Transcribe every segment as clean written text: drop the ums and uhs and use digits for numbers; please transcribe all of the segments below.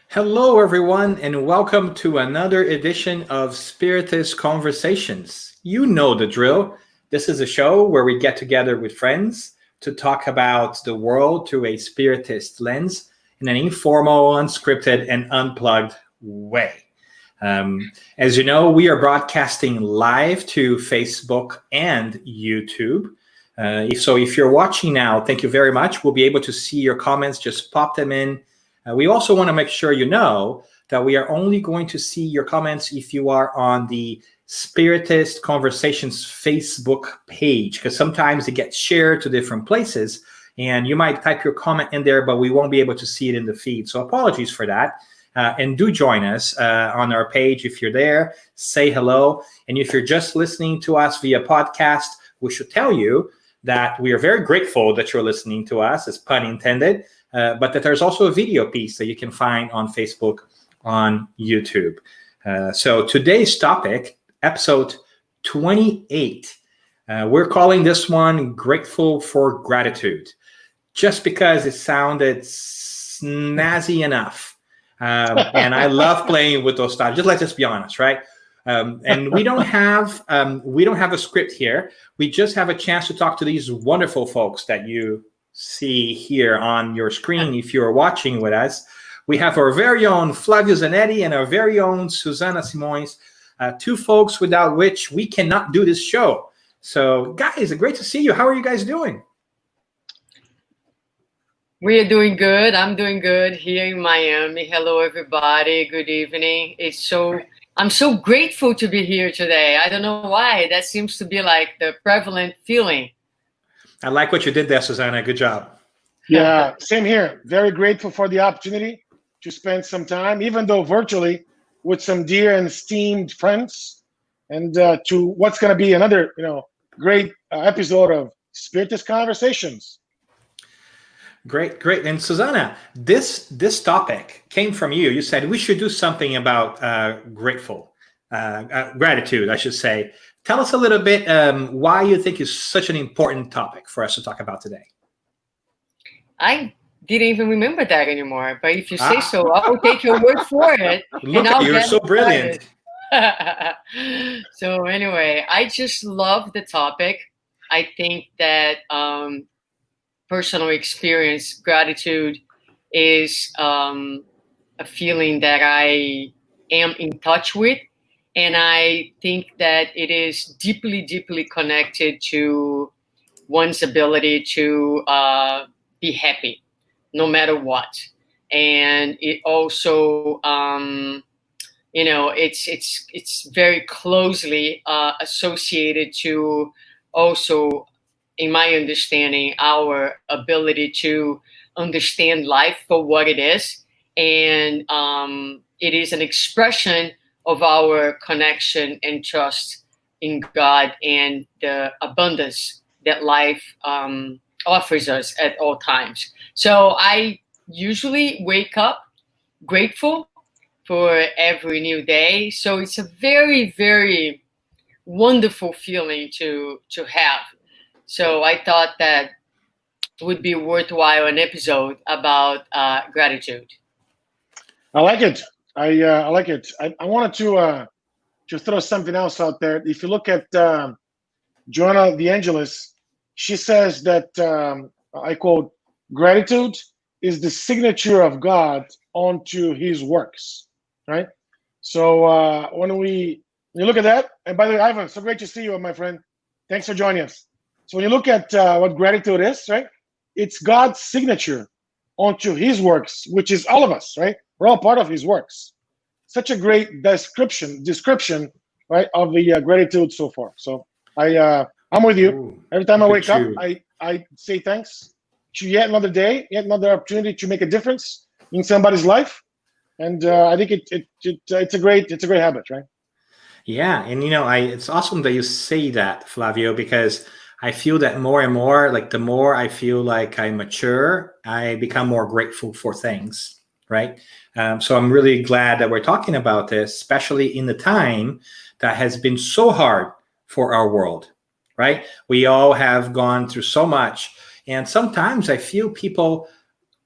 Hello, everyone, and welcome to another edition of Spiritist Conversations. You know the drill. This is a show where we get together with friends to talk about the world through a Spiritist lens in an informal, unscripted, and unplugged way. As you know, we are broadcasting live to Facebook and YouTube. If you're watching now, thank you very much. We'll be able to see your comments. Just pop them in. We also want to make sure you know that we are only going to see your comments if you are on the Spiritist Conversations Facebook page, because sometimes it gets shared to different places and you might type your comment in there, but we won't be able to see it in the feed. So apologies for that. And do join us on our page if you're there. Say hello. And if you're just listening to us via podcast, we should tell you that we are very grateful that you're listening to us, as pun intended. But that there's also a video piece that you can find on Facebook, on YouTube. So today's topic, episode 28, we're calling this one Grateful for Gratitude, just because it sounded snazzy enough. And I love playing with those styles. Let's just be honest, right? And we don't have a script here. We just have a chance to talk to these wonderful folks that you see here on your screen if you're watching with us. We have our very own Flavio Zanetti and our very own Suzana Simões, two folks without which we cannot do this show. So guys, great to see you. How are you guys doing? We are doing good. I'm doing good here in Miami. Hello, everybody. Good evening. I'm so grateful to be here today. I don't know why. That seems to be like the prevalent feeling. I like what you did there, Suzana. Good job. Yeah, same here. Very grateful for the opportunity to spend some time, even though virtually, with some dear and esteemed friends, and to what's going to be another, great episode of Spiritist Conversations. Great. And Suzana, this topic came from you. You said we should do something about gratitude, I should say. Tell us a little bit why you think is such an important topic for us to talk about today. I didn't even remember that anymore, but if you say so, I will take your word for it. Look at you, you're so brilliant. So anyway, I just love the topic. I think that personal experience, gratitude is a feeling that I am in touch with. And I think that it is deeply, deeply connected to one's ability to be happy, no matter what. And it also, it's very closely associated to also, in my understanding, our ability to understand life for what it is. And it is an expression of our connection and trust in God and the abundance that life offers us at all times. So I usually wake up grateful for every new day. So it's a very, very wonderful feeling to have. So I thought that would be worthwhile an episode about gratitude. I like it. I like it. I wanted to throw something else out there. If you look at Joanna De Angelis, she says that, I quote, gratitude is the signature of God onto his works, right? So when you look at that, and by the way, Ivan, so great to see you, my friend. Thanks for joining us. So when you look at what gratitude is, right? It's God's signature onto his works, which is all of us, right? We're all part of his works. Such a great description, right, of the gratitude so far. So I'm with you. Ooh, every time I wake up, I say thanks to yet another day, yet another opportunity to make a difference in somebody's life. And I think it's a great habit, right? Yeah, and it's awesome that you say that, Flavio, because I feel that more and more, like the more I feel like I mature, I become more grateful for things, right? So I'm really glad that we're talking about this, especially in the time that has been so hard for our world, right? We all have gone through so much. And sometimes I feel people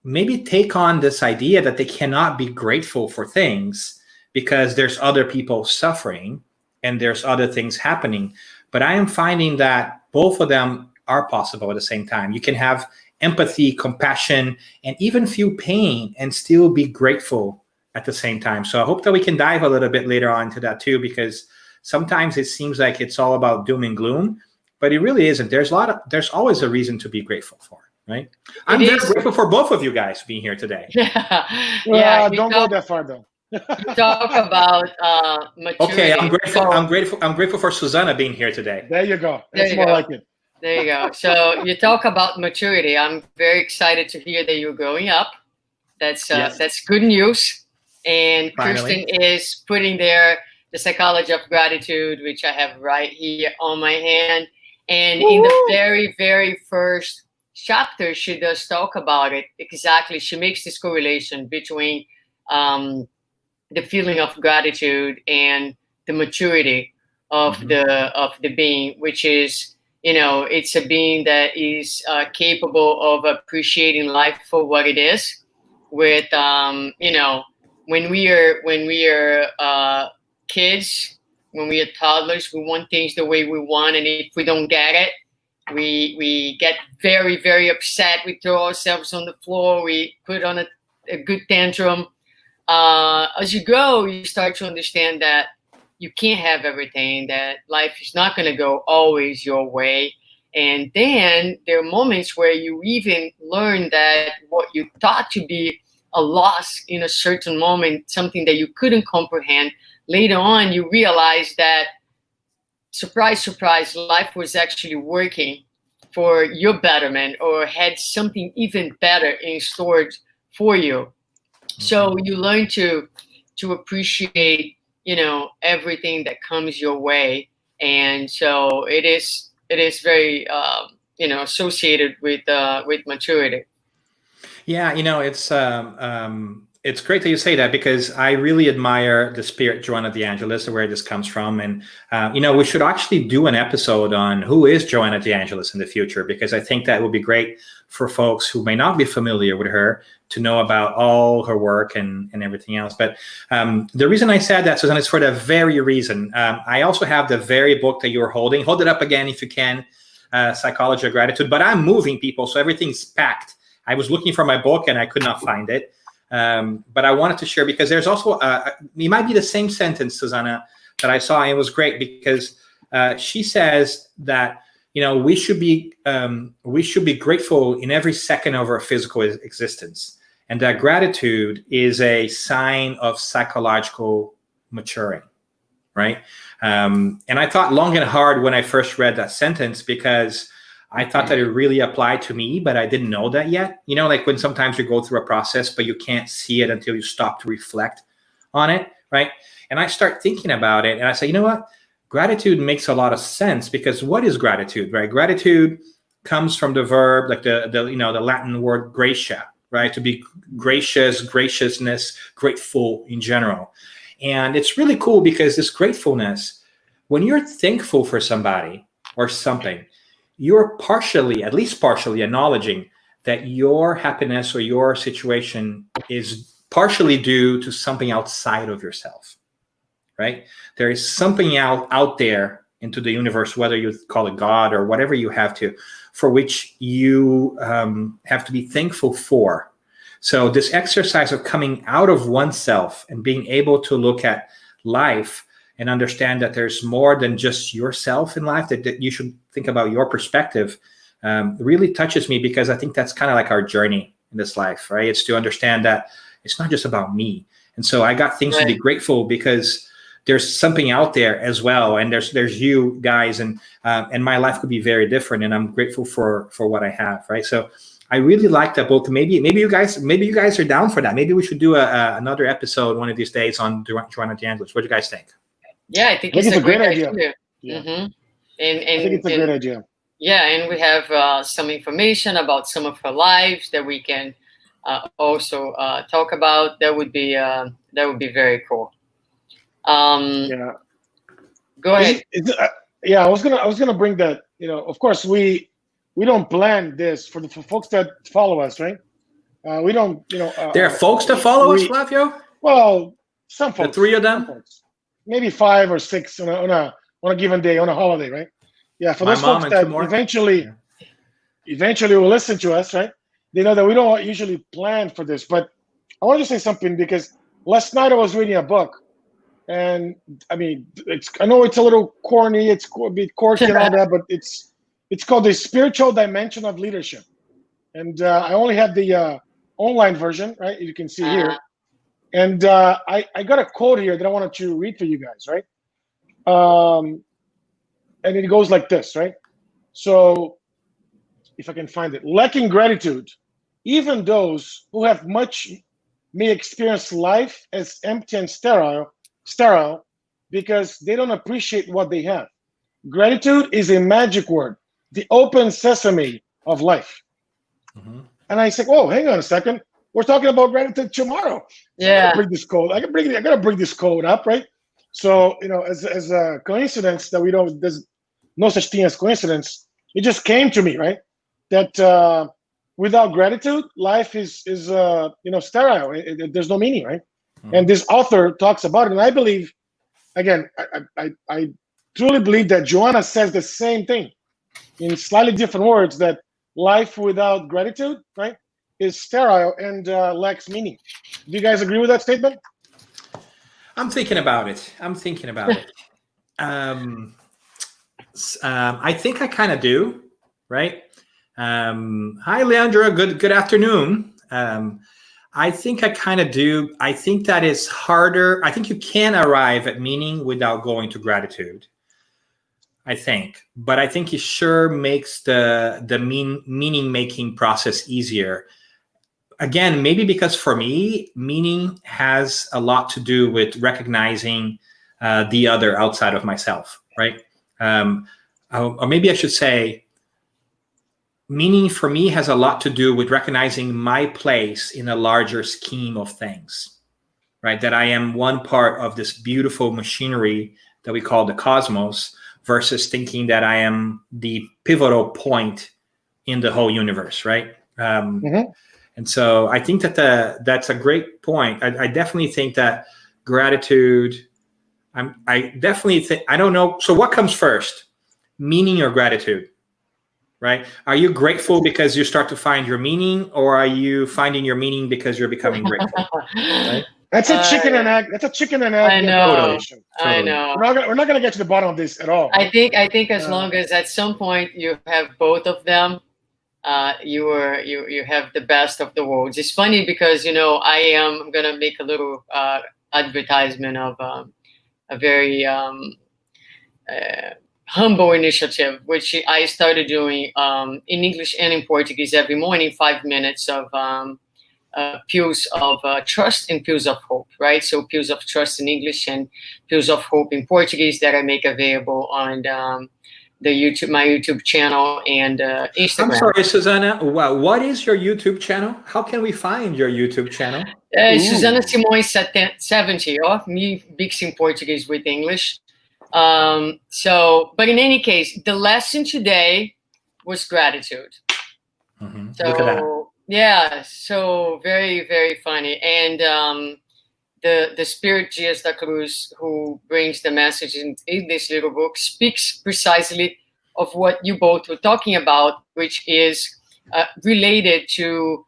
maybe take on this idea that they cannot be grateful for things because there's other people suffering and there's other things happening. But I am finding that both of them are possible at the same time. You can have empathy, compassion, and even feel pain and still be grateful at the same time. So I hope that we can dive a little bit later on into that too, because sometimes it seems like it's all about doom and gloom, but it really isn't. There's always a reason to be grateful for, right? I'm very grateful for both of you guys being here today. Yeah. Don't go that far though. You talk about maturity. Okay, I'm grateful for Suzana being here today. There you go. That's more like it. There you go. So you talk about maturity. I'm very excited to hear that you're growing up. That's good news. And Finally. Kirsten is putting there the psychology of gratitude, which I have right here on my hand. And in the very, very first chapter, she does talk about it. Exactly. She makes this correlation between the feeling of gratitude and the maturity of the being, which is, it's a being that is capable of appreciating life for what it is. With when we are kids, when we are toddlers, we want things the way we want, and if we don't get it, we get very, very upset. We throw ourselves on the floor. We put on a good tantrum. As you grow, you start to understand that you can't have everything, that life is not going to go always your way. And then there are moments where you even learn that what you thought to be a loss in a certain moment, something that you couldn't comprehend, later on you realize that, surprise, surprise, life was actually working for your betterment or had something even better in store for you. So you learn to appreciate, everything that comes your way. And so it is very, associated with maturity. Yeah, it's great that you say that, because I really admire the spirit Joanna De Angelis, where this comes from. And, we should actually do an episode on who is Joanna De Angelis in the future, because I think that would be great for folks who may not be familiar with her to know about all her work and everything else. But the reason I said that, Suzana, is for the very reason. I also have the very book that you're holding. Hold it up again if you can, Psychology of Gratitude. But I'm moving, people, so everything's packed. I was looking for my book and I could not find it. But I wanted to share, because there's also, it might be the same sentence, Suzana, that I saw. And it was great because she says that, we should be grateful in every second of our physical existence. And that gratitude is a sign of psychological maturing, right? And I thought long and hard when I first read that sentence, because I thought that it really applied to me, but I didn't know that yet. Like when sometimes you go through a process, but you can't see it until you stop to reflect on it, right? And I start thinking about it, and I say, you know what? Gratitude makes a lot of sense, because what is gratitude, right? Gratitude comes from the verb, like the Latin word gratia, right? To be gracious, graciousness, grateful in general. And it's really cool because this gratefulness, when you're thankful for somebody or something, you're at least partially acknowledging that your happiness or your situation is partially due to something outside of yourself, right? There is something out there into the universe, whether you call it God or whatever you have to, for which you have to be thankful for. So this exercise of coming out of oneself and being able to look at life and understand that there's more than just yourself in life, that you should think about your perspective, really touches me, because I think that's kind of like our journey in this life, right? It's to understand that it's not just about me. And so I got things to be grateful, because there's something out there as well. And there's you guys, and my life could be very different. And I'm grateful for what I have, right? So I really like that book. Maybe you guys are down for that. Maybe we should do another episode one of these days on Joanna De Angelis. What do you guys think? Yeah, I think it's a great idea. Yeah. Mm-hmm. I think it's a great idea. Yeah, and we have some information about some of her lives that we can also talk about. That would be very cool. Yeah. Go ahead. I was gonna bring that. Of course we don't plan this for folks that follow us, right? We don't, There are folks that follow us, we Flavio. well, some The folks, three of some them. folks, maybe 5 or 6 on a given day, on a holiday, right? Yeah, for My those mom folks and 2 that more. eventually will listen to us, right? They know that we don't usually plan for this. But I want to say something, because last night I was reading a book, and I mean, I know it's a little corny, it's a bit quirky and all that, but it's called The Spiritual Dimension of Leadership, and I only have the online version, right? You can see here, and I got a quote here that I wanted to read for you guys, right? And it goes like this, right? So, if I can find it, lacking gratitude, even those who have much may experience life as empty and sterile, because they don't appreciate what they have. Gratitude is a magic word, the open sesame of life. Mhm. And I said, "Oh, hang on a second. We're talking about gratitude tomorrow. So I Yeah. gotta bring this code. I gotta bring this code up, right?" So, as a coincidence that we don't, there's no such thing as coincidence. It just came to me, right? That without gratitude, life is sterile. There's no meaning, right? And this author talks about it, and I believe, again, I truly believe that Joanna says the same thing in slightly different words, that life without gratitude, right, is sterile and lacks meaning. Do you guys agree with that statement? I'm thinking about it. I think I kind of do, right? Hi, Leandra. Good afternoon. I think I kind of do. I think that is harder. I think you can arrive at meaning without going to gratitude. I think, but I think it sure makes the meaning making process easier. Again, maybe because for me, meaning has a lot to do with recognizing the other outside of myself, right? Or maybe I should say, meaning for me has a lot to do with recognizing my place in a larger scheme of things, right? That I am one part of this beautiful machinery that we call the cosmos, versus thinking that I am the pivotal point in the whole universe, right? Mm-hmm. And so I think that that's a great point. I definitely think that gratitude. I definitely think. I don't know. So what comes first, meaning or gratitude? Right? Are you grateful because you start to find your meaning, or are you finding your meaning because you're becoming grateful? Right? That's a chicken and egg. That's a chicken and egg I know. conversation. I Totally. know. We're not gonna get to the bottom of this at all. I Right? think as long as at some point you have both of them, you have the best of the worlds. It's funny because I am gonna make a little advertisement of a very humble initiative, which I started doing in English and in Portuguese every morning, 5 minutes of pills of trust and pills of hope, right? So pills of trust in English and pills of hope in Portuguese that I make available on my YouTube channel and Instagram. I'm sorry, Suzana. What is your YouTube channel? How can we find your YouTube channel? Suzana Simões 70, ó, me mixing Portuguese with English. But in any case, the lesson today was gratitude. Mm-hmm. So look at that. Yeah, so very, very funny. And the Spirit Dias da Cruz, who brings the message in this little book, speaks precisely of what you both were talking about, which is related to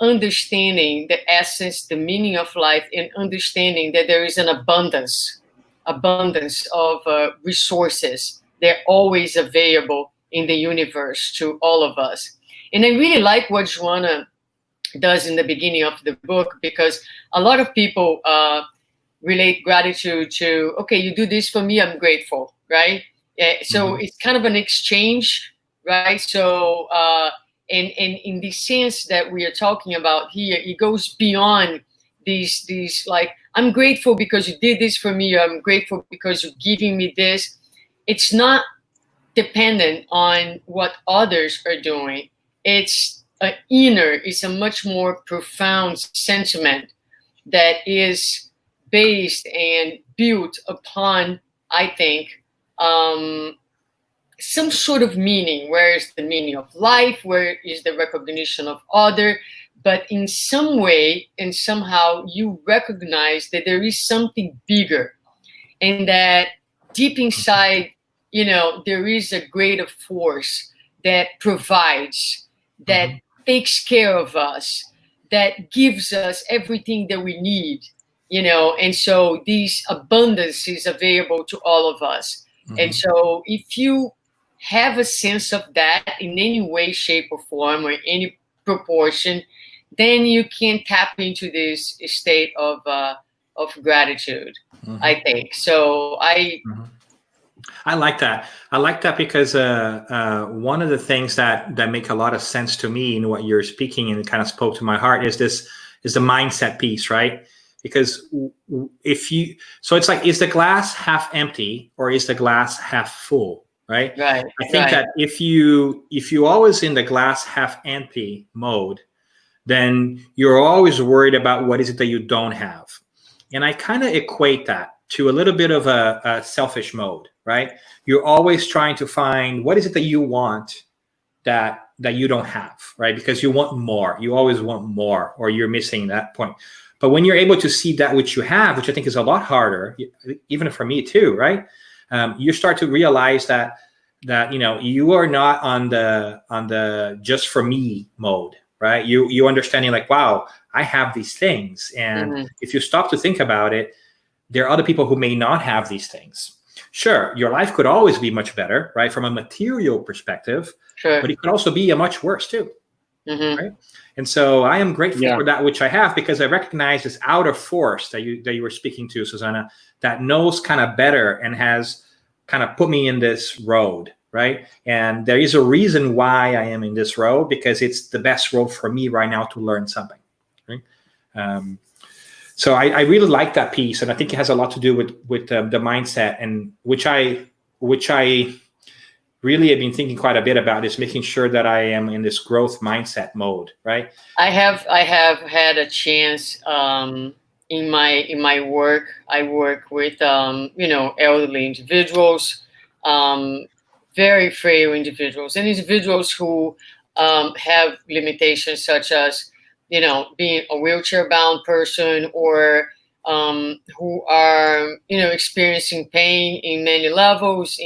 understanding the essence, the meaning of life, and understanding that there is an abundance of resources. They're always available in the universe to all of us. And I really like what Joanna does in the beginning of the book, because a lot of people relate gratitude to, okay, you do this for me, I'm grateful, right? So It's kind of an exchange, right? So and in the sense that we are talking about here, it goes beyond these like, I'm grateful because you did this for me, I'm grateful because you're giving me this. It's not dependent on what others are doing. It's it's a much more profound sentiment that is based and built upon, I think, some sort of meaning. Where is the meaning of life? Where is the recognition of other? but in some way and somehow you recognize that there is something bigger, and that deep inside, there is a greater force that provides, that takes care of us, that gives us everything that we need, and so this abundance is available to all of us. And so if you have a sense of that in any way, shape, or form, or any proportion, then you can tap into this state of gratitude. I think so. I like that. I like that because one of the things that make a lot of sense to me in what you're speaking and kind of spoke to my heart is the mindset piece, right? Because so it's like, is the glass half empty or is the glass half full, right? Right. I think that if you always in the glass half empty mode, then you're always worried about what is it that you don't have. And I kind of equate that to a little bit of a selfish mode, right? You're always trying to find what is it that you want that you don't have, right? Because you want more. You always want more, or you're missing that point. But when you're able to see that which you have, which I think is a lot harder, even for me too, right? You start to realize that you are not on the just for me mode, right? You understanding like, wow, I have these things, and if you stop to think about it, there are other people who may not have these things. Sure, your life could always be much better, right, from a material perspective. Sure. But it could also be a much worse too, right? And so I am grateful for that which I have, because I recognize this outer force that you were speaking to, Suzana, that knows kind of better and has kind of put me in this road, right? And there is a reason why I am in this road, because it's the best road for me right now to learn something, right? So I really like that piece, and I think it has a lot to do with the mindset, and which I really have been thinking quite a bit about, is making sure that I am in this growth mindset mode, right? I have had a chance in my work. I work with elderly individuals, very frail individuals, and individuals who have limitations such as being a wheelchair-bound person, or who are experiencing pain in many levels.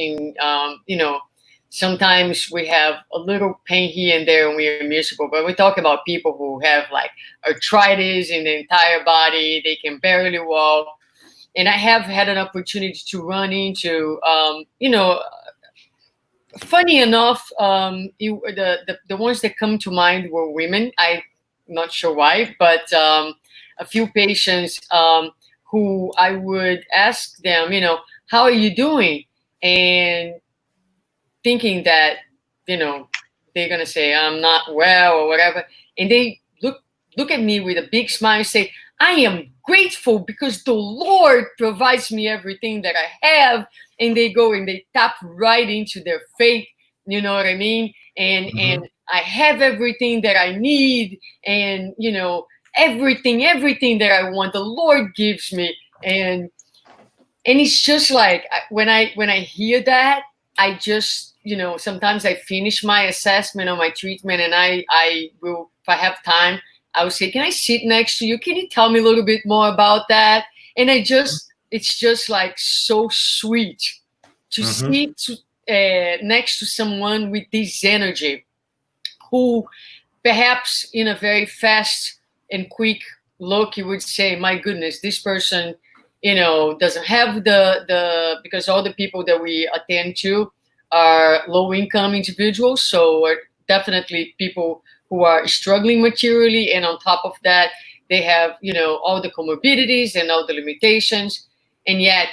Sometimes we have a little pain here and there and we are miserable, but we talk about people who have like arthritis in the entire body. They can barely walk. And I have had an opportunity to run into, funny enough, the ones that come to mind were women. I'm not sure why, but a few patients who I would ask them, how are you doing? And thinking that, they're going to say, I'm not well or whatever. And they look at me with a big smile and say, I am grateful because the Lord provides me everything that I have. And they go and they tap right into their faith. You know what I mean? And I have everything that I need. And, everything that I want, the Lord gives me. And it's just like, when I hear that, I just, sometimes I finish my assessment or my treatment, and I will, if I have time, I will say, can I sit next to you? Can you tell me a little bit more about that? And it's just like so sweet to sit next to someone with this energy, who perhaps in a very fast and quick look, you would say, my goodness, this person, doesn't have because all the people that we attend to are low-income individuals, so are definitely people who are struggling materially, and on top of that, they have all the comorbidities and all the limitations, and yet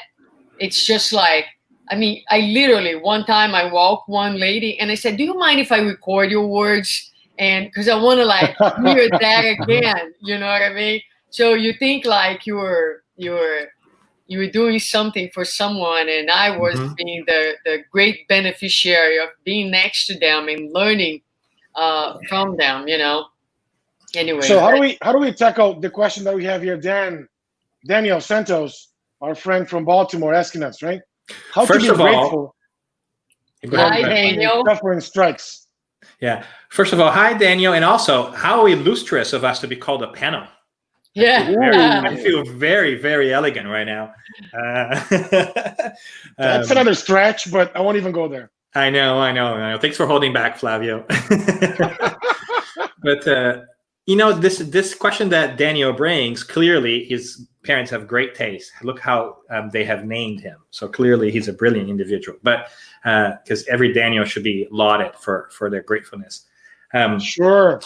it's just like, I literally, one time I walked one lady and I said, do you mind if I record your words? And because I want to like hear that again, you know what I mean? So you think like you were doing something for someone, and I was being the great beneficiary of being next to them and learning from them, Anyway. So how do we tackle the question that we have here, Daniel Santos, our friend from Baltimore, asking us, right? How First to be of all, grateful Hi, Daniel. when suffering strikes? Yeah. First of all, hi, Daniel. And also, how illustrious of us to be called a panel. Yeah. I feel very, very elegant right now. That's another stretch, but I won't even go there. I know. Thanks for holding back, Flavio. But this question that Daniel brings, clearly his parents have great taste. Look how they have named him. So clearly he's a brilliant individual. But because every Daniel should be lauded for their gratefulness. Sure.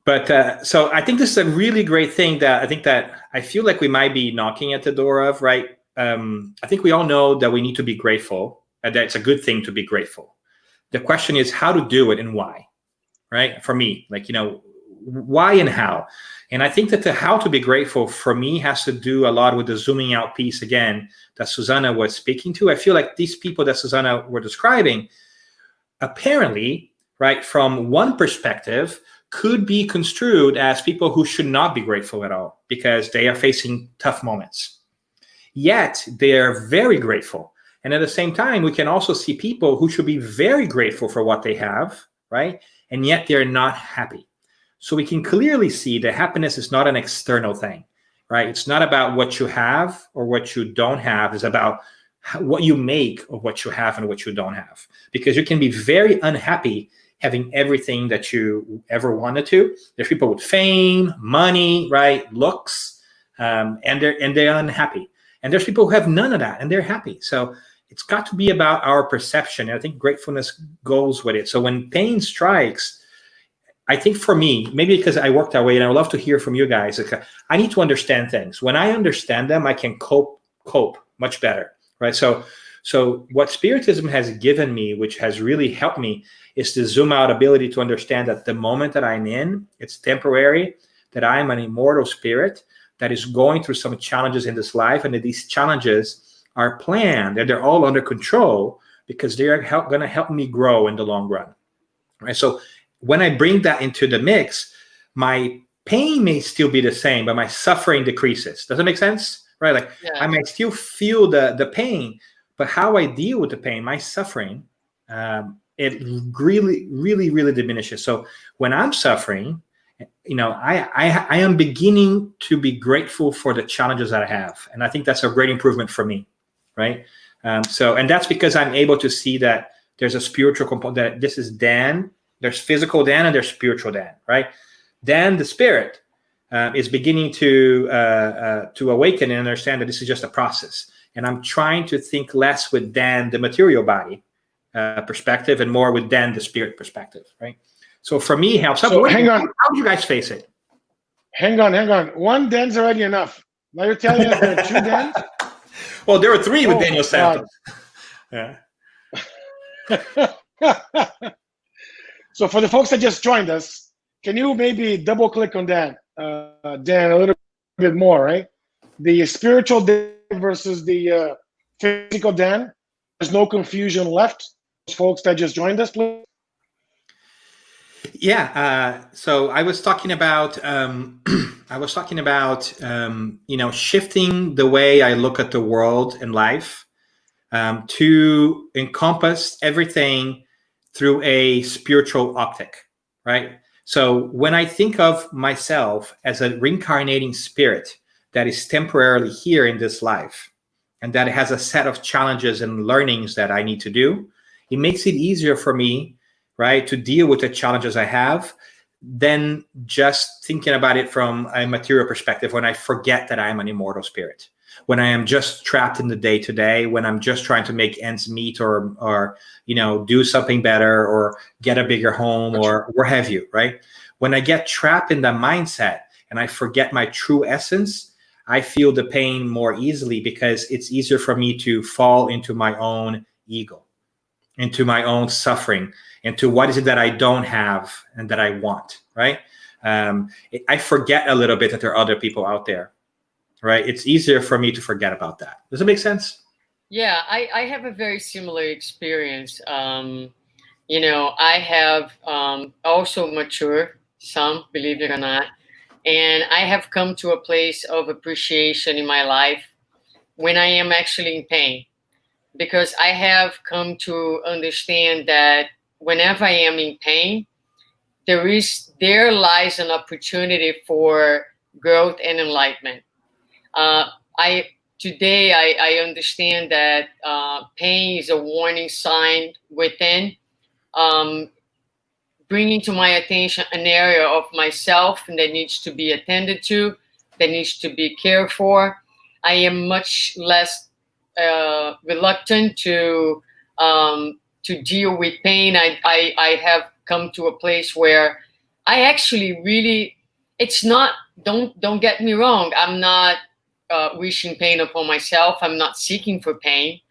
But so I think this is a really great thing that I feel like we might be knocking at the door of, right? I think we all know that we need to be grateful, and that it's a good thing to be grateful. The question is how to do it and why, right? For me, like, why and how. And I think that the how to be grateful for me has to do a lot with the zooming out piece again that Suzana was speaking to. I feel like these people that Suzana were describing, apparently, right, from one perspective, could be construed as people who should not be grateful at all because they are facing tough moments. Yet they are very grateful. And at the same time, we can also see people who should be very grateful for what they have, right? And yet they're not happy. So we can clearly see that happiness is not an external thing, right? It's not about what you have or what you don't have. It's about what you make of what you have and what you don't have. Because you can be very unhappy having everything that you ever wanted to. There's people with fame, money, right, looks, and they're unhappy. And there's people who have none of that and they're happy. So it's got to be about our perception. And I think gratefulness goes with it. So when pain strikes, I think for me, maybe because I work that way, and I would love to hear from you guys, I need to understand things. When I understand them, I can cope much better, right? So what Spiritism has given me, which has really helped me, is the zoom out ability to understand that the moment that I'm in, it's temporary, that I'm an immortal spirit that is going through some challenges in this life, and that these challenges are planned, and they're all under control because they're going to help me grow in the long run, right? So when I bring that into the mix, my pain may still be the same, but my suffering decreases. Does that make sense? Right? Like, yeah. I might still feel the pain, but how I deal with the pain, my suffering, it really, really, really diminishes. So when I'm suffering, I am beginning to be grateful for the challenges that I have. And I think that's a great improvement for me, right? And that's because I'm able to see that there's a spiritual component, that this is Dan. There's physical Dan and there's spiritual Dan, right? Dan, the spirit, is beginning to awaken and understand that this is just a process. And I'm trying to think less with Dan, the material body perspective, and more with Dan, the spirit perspective, right? So for me, it helps. So hang on. How do you guys face it? Hang on. One Dan's already enough. Now you're telling us there are two Dans? Well, there were three with Daniel Santos. Yeah. So for the folks that just joined us, can you maybe double click on that, Dan, a little bit more, right? The spiritual Dan versus the physical Dan. There's no confusion left. Those folks that just joined us, please. Yeah. So I was talking about, shifting the way I look at the world and life to encompass everything through a spiritual optic, right? So when I think of myself as a reincarnating spirit that is temporarily here in this life, and that has a set of challenges and learnings that I need to do, it makes it easier for me, right, to deal with the challenges I have than just thinking about it from a material perspective when I forget that I'm an immortal spirit. When I am just trapped in the day-to-day, when I'm just trying to make ends meet or do something better or get a bigger home or what have you, right? When I get trapped in that mindset and I forget my true essence, I feel the pain more easily because it's easier for me to fall into my own ego, into my own suffering, into what is it that I don't have and that I want, right? I forget a little bit that there are other people out there. Right, it's easier for me to forget about that. Does it make sense? Yeah, I have a very similar experience. I have also matured some, believe it or not, and I have come to a place of appreciation in my life when I am actually in pain, because I have come to understand that whenever I am in pain, there lies an opportunity for growth and enlightenment. I understand that pain is a warning sign within, bringing to my attention an area of myself that needs to be attended to, that needs to be cared for. I am much less reluctant to deal with pain. I have come to a place where I actually really, it's not, don't get me wrong, I'm not wishing pain upon myself. I'm not seeking for pain.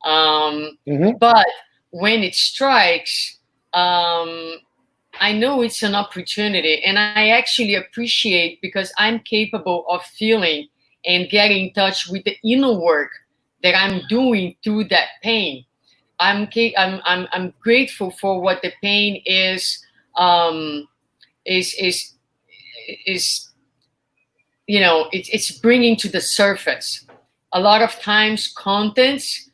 But when it strikes, I know it's an opportunity, and I actually appreciate, because I'm capable of feeling and getting in touch with the inner work that I'm doing through that pain. I'm grateful for what the pain is it's bringing to the surface. A lot of times, contents,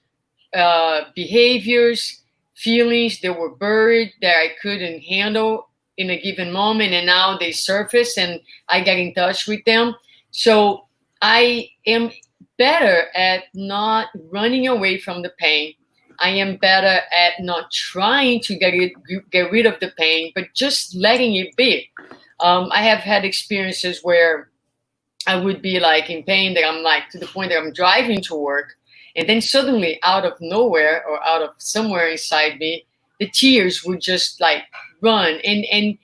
behaviors, feelings that were buried that I couldn't handle in a given moment, and now they surface and I get in touch with them. So I am better at not running away from the pain. I am better at not trying to get rid of the pain, but just letting it be. I have had experiences where I would be like in pain, that I'm like to the point that I'm driving to work, and then suddenly out of nowhere or out of somewhere inside me, the tears would just like run. And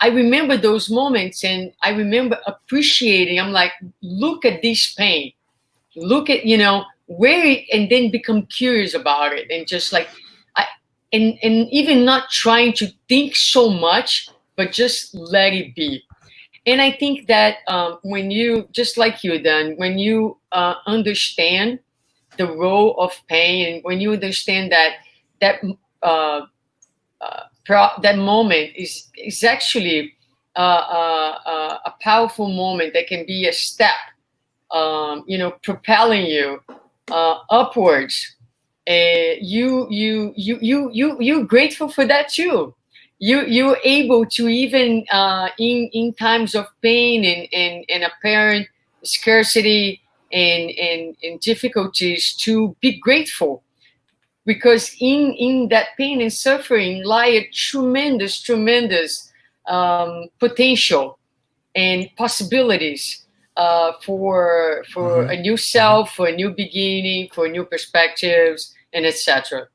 I remember those moments, and I remember appreciating, I'm like, look at this pain. Look at, where, and then become curious about it. And just like, and even not trying to think so much, but just let it be. And I think that when you, just like you, Dan, when you understand the role of pain, and when you understand that moment is actually a powerful moment that can be a step, propelling you upwards. You're grateful for that too. You're able to, even in times of pain and apparent scarcity and difficulties, to be grateful, because in that pain and suffering lie a tremendous potential and possibilities for a new self, for a new beginning, for new perspectives, and etc.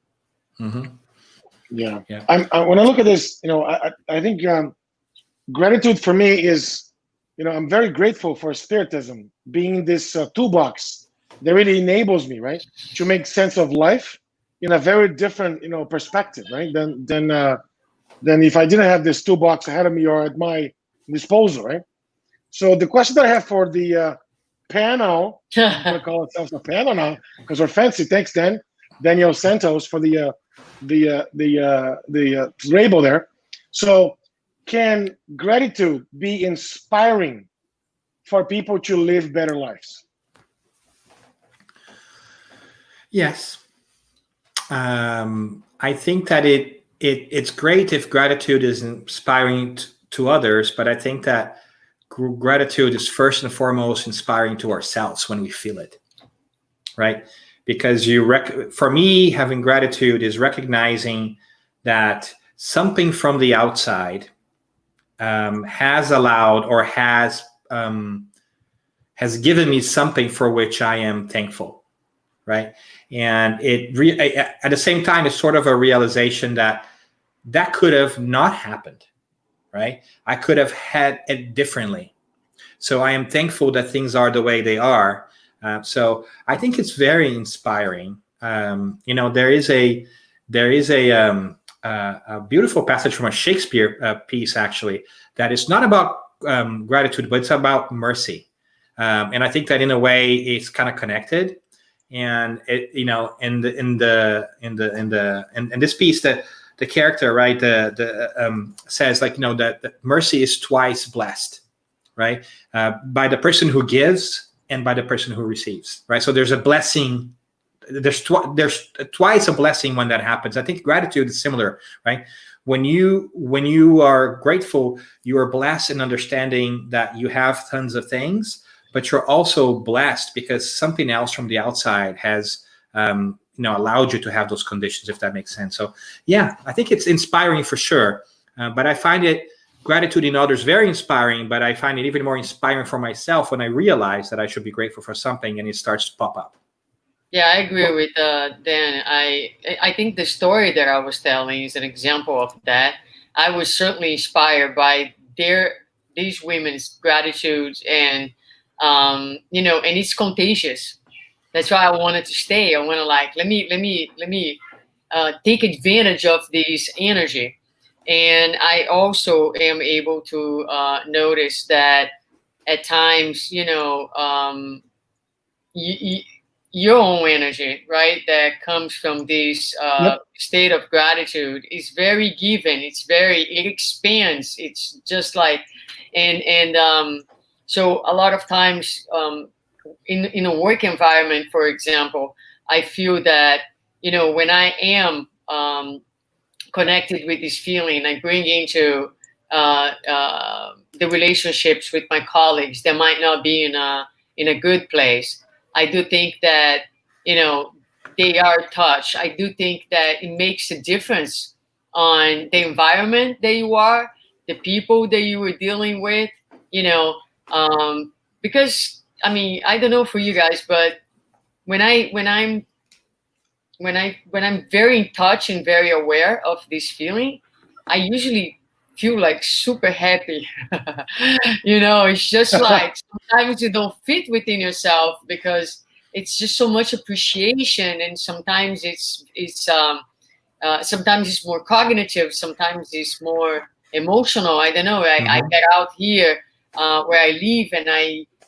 Yeah. When I look at this, I think gratitude for me is, I'm very grateful for Spiritism being this toolbox that really enables me, right, to make sense of life in a very different, perspective, right, than if I didn't have this toolbox ahead of me or at my disposal, right? So the question that I have for the panel, I'm going to call ourselves a panel now because we're fancy. Thanks, Daniel Santos, for the label there. So, can gratitude be inspiring for people to live better lives? Yes. I think that it's great if gratitude is inspiring to others, but I think that gratitude is first and foremost inspiring to ourselves when we feel it, right? Because for me, having gratitude is recognizing that something from the outside has allowed or has given me something for which I am thankful, right? And at the same time, it's sort of a realization that could have not happened, right? I could have had it differently. So I am thankful that things are the way they are. So I think it's very inspiring. There is a beautiful passage from a Shakespeare piece, actually, that is not about gratitude, but it's about mercy. And I think that in a way it's kind of connected. And it, in this piece, that the character, right, says, like, that mercy is twice blessed, right, by the person who gives and by the person who receives, right? So there's a blessing there's twice a blessing when that happens. I think gratitude is similar, right? When you are grateful, you are blessed in understanding that you have tons of things, but you're also blessed because something else from the outside has allowed you to have those conditions, if that makes sense. So yeah, I think it's inspiring for sure. But I find gratitude in others very inspiring, but I find it even more inspiring for myself when I realize that I should be grateful for something and it starts to pop up. Yeah, I agree with Dan. I think the story that I was telling is an example of that. I was certainly inspired by these women's gratitude, and and it's contagious. That's why I wanted to stay. I want to let me take advantage of this energy, and I also am able to notice that at times, your own energy, right, that comes from this state of gratitude is very given. It expands. It's just like, so a lot of times in a work environment, for example, I feel that, when I am connected with this feeling, I bring into the relationships with my colleagues that might not be in a good place. I do think that, they are touched. I do think that it makes a difference on the environment that you are, the people that you were dealing with, because I don't know for you guys, but when I'm very in touch and very aware of this feeling, I usually feel like super happy. It's just like sometimes you don't fit within yourself because it's just so much appreciation, and sometimes it's sometimes it's more cognitive, sometimes it's more emotional. I don't know. I get out here where I live, and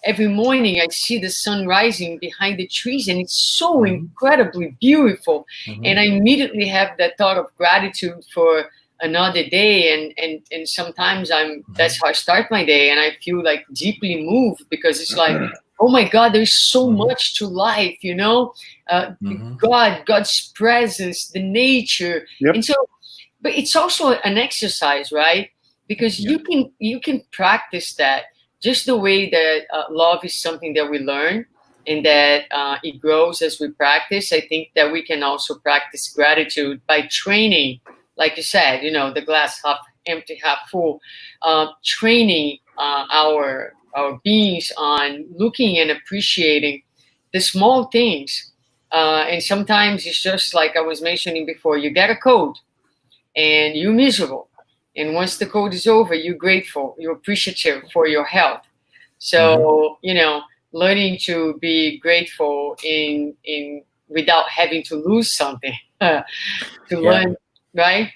every morning I see the sun rising behind the trees, and it's so incredibly beautiful. And I immediately have that thought of gratitude for another day, and sometimes that's how I start my day, and I feel like deeply moved because it's like, oh my God, there's so much to life, God's presence, the nature. And so, but it's also an exercise, right? Because you can practice that just the way that love is something that we learn, and that it grows as we practice. I think that we can also practice gratitude by training, like you said, the glass half empty, half full, training our beings on looking and appreciating the small things. And sometimes it's just like I was mentioning before, you get a cold and you're miserable. And once the cold is over, you're grateful, you're appreciative for your health. So, learning to be grateful in without having to lose something to learn, right?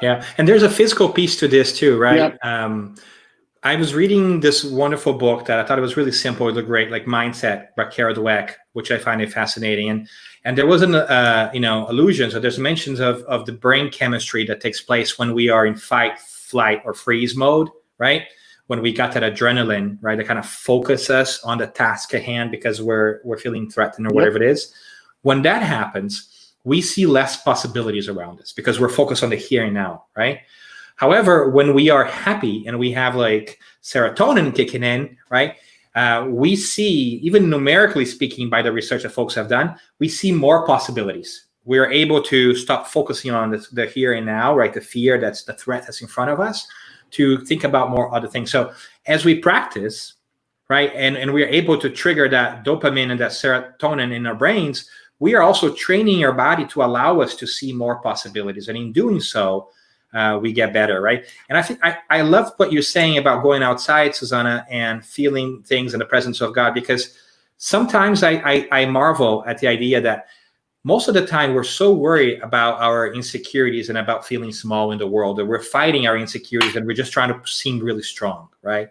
Yeah. And there's a physical piece to this too, right? I was reading this wonderful book that I thought it was really simple. It looked great, like Mindset by Carol Dweck, which I find it fascinating. And there was an allusion. So there's mentions of the brain chemistry that takes place when we are in fight, flight, or freeze mode, right? When we got that adrenaline, right, that kind of focus us on the task at hand because we're feeling threatened or whatever it is. When that happens, we see less possibilities around us because we're focused on the here and now, right? However, when we are happy and we have like serotonin kicking in, right, we see, even numerically speaking, by the research that folks have done, we see more possibilities. We are able to stop focusing on the here and now, right, the fear, that's the threat that's in front of us, to think about more other things. So as we practice, right, and we are able to trigger that dopamine and that serotonin in our brains, we are also training our body to allow us to see more possibilities. And in doing so, we get better, right? And I think I love what you're saying about going outside, Suzana, and feeling things in the presence of God, because sometimes I marvel at the idea that most of the time we're so worried about our insecurities and about feeling small in the world that we're fighting our insecurities and we're just trying to seem really strong, right?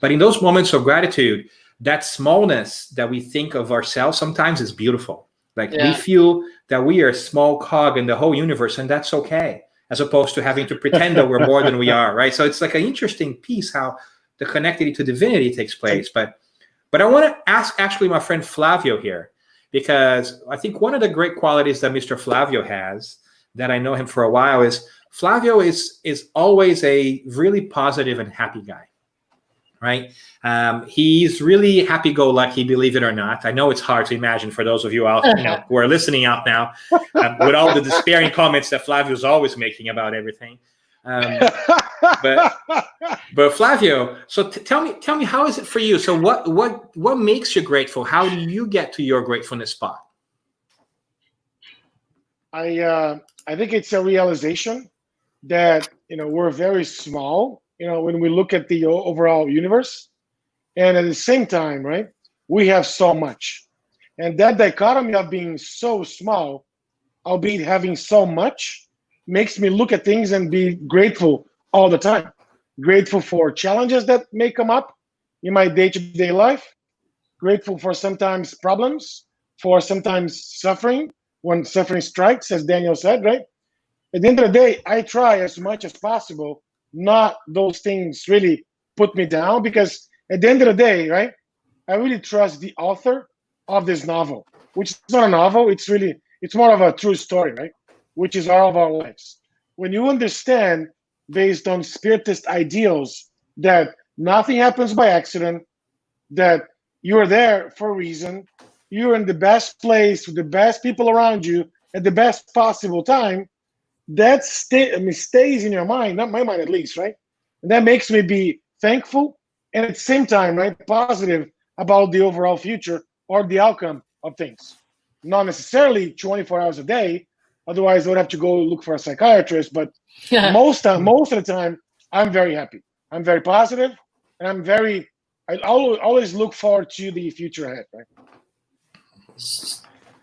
But in those moments of gratitude, that smallness that we think of ourselves sometimes is beautiful. Like we feel that we are a small cog in the whole universe, and that's okay, as opposed to having to pretend that we're more than we are, right? So it's like an interesting piece how the connectivity to divinity takes place. But I want to ask actually my friend Flavio here, because I think one of the great qualities that Mr. Flavio has, that I know him for a while, is Flavio is always a really positive and happy guy, right? He's really happy-go-lucky, believe it or not. I know it's hard to imagine for those of you out, who are listening out now, with all the despairing comments that Flavio's always making about everything. But Flavio, so tell me, how is it for you? So what makes you grateful? How do you get to your gratefulness spot? I think it's a realization that we're very small, when we look at the overall universe, and at the same time, right, we have so much, and that dichotomy of being so small, albeit having so much, makes me look at things and be grateful all the time. Grateful for challenges that may come up in my day-to-day life. Grateful for sometimes problems, for sometimes suffering, when suffering strikes, as Daniel said, right? At the end of the day, I try as much as possible not those things really put me down, because at the end of the day, right, I really trust the author of this novel, which is not a novel. It's more of a true story, right? Which is all of our lives. When you understand, based on Spiritist ideals, that nothing happens by accident, that you're there for a reason, you're in the best place with the best people around you at the best possible time, that stays in your mind, not my mind at least, right? And that makes me be thankful, and at the same time, right, positive about the overall future or the outcome of things. Not necessarily 24 hours a day, otherwise I would have to go look for a psychiatrist, but most of the time, I'm very happy. I'm very positive, and I always look forward to the future ahead, right?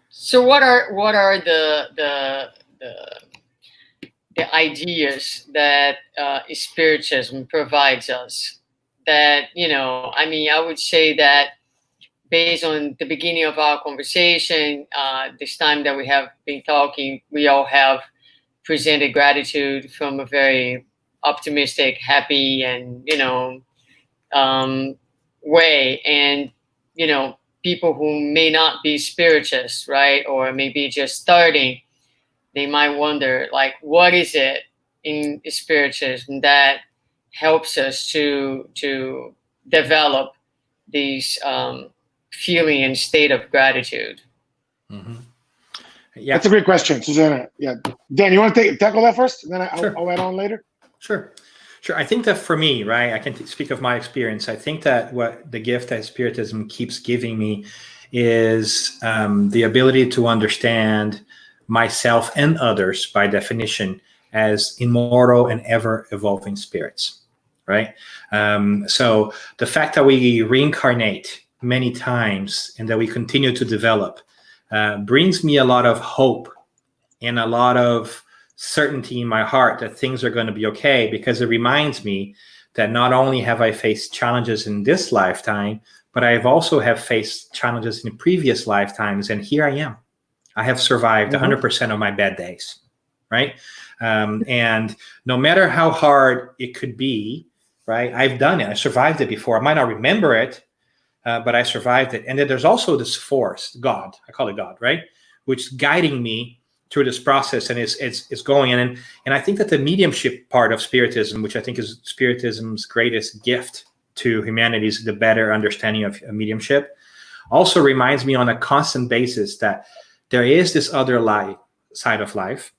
So what are the ideas that Spiritism provides us? That, I would say that based on the beginning of our conversation, this time that we have been talking, we all have presented gratitude from a very optimistic, happy, and way. And people who may not be spiritists, right, or maybe just starting, they might wonder, like, what is it in Spiritism that helps us to develop these feeling and state of gratitude? Mm-hmm. Yeah, that's a great question, Suzana. Yeah, Dan, you want to tackle that first, and then Sure. I'll add on later. Sure. I think that for me, right, I can speak of my experience. I think that what the gift that Spiritism keeps giving me is the ability to understand myself and others, by definition, as immortal and ever-evolving spirits, right? So the fact that we reincarnate many times and that we continue to develop brings me a lot of hope and a lot of certainty in my heart that things are going to be okay, because it reminds me that not only have I faced challenges in this lifetime, but I've also have faced challenges in previous lifetimes, and here I am. I have survived 100% of my bad days, right? And no matter how hard it could be, right, I've done it. I survived it before. I might not remember it, but I survived it. And then there's also this force, God, I call it God, right, which is guiding me through this process, and it's going in. And I think that the mediumship part of Spiritism, which I think is Spiritism's greatest gift to humanity, is the better understanding of mediumship, also reminds me on a constant basis that there is this other side of life,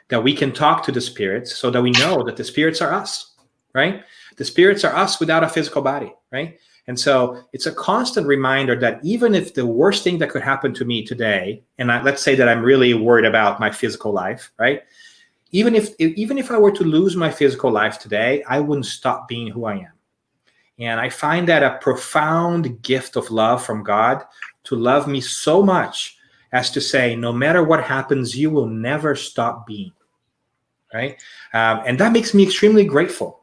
that we can talk to the spirits, so that we know that the spirits are us, right? The spirits are us without a physical body, right? And so it's a constant reminder that even if the worst thing that could happen to me today, and let's say that I'm really worried about my physical life, right? Even if I were to lose my physical life today, I wouldn't stop being who I am. And I find that a profound gift of love from God, to love me so much as to say, no matter what happens, you will never stop being, right? And that makes me extremely grateful.